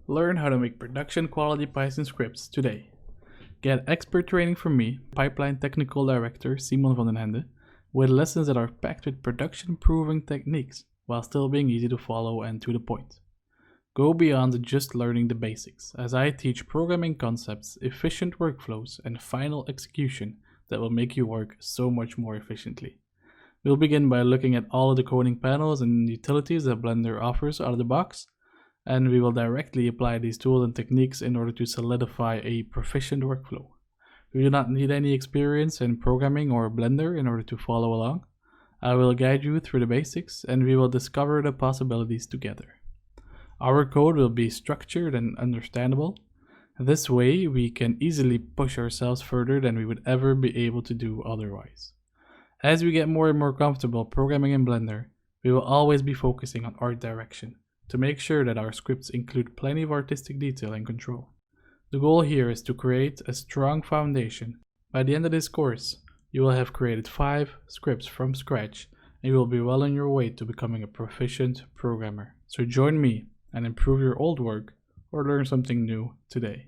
Learn how to make production quality Python scripts today. Get expert training from me, Pipeline Technical Director Simon van den Hende, with lessons that are packed with production-proven techniques while still being easy to follow and to the point. Go beyond just learning the basics, as I teach programming concepts, efficient workflows, and final execution that will make you work so much more efficiently. We'll begin by looking at all of the coding panels and utilities that Blender offers out of the box, and we will directly apply these tools and techniques in order to solidify a proficient workflow. We do not need any experience in programming or Blender in order to follow along. I will guide you through the basics, and we will discover the possibilities together. Our code will be structured and understandable. This way, we can easily push ourselves further than we would ever be able to do otherwise. As we get more and more comfortable programming in Blender, we will always be focusing on art direction to make sure that our scripts include plenty of artistic detail and control. The goal here is to create a strong foundation. By the end of this course, you will have created 5 scripts from scratch, and you will be well on your way to becoming a proficient programmer. So join me and improve your old work or learn something new today.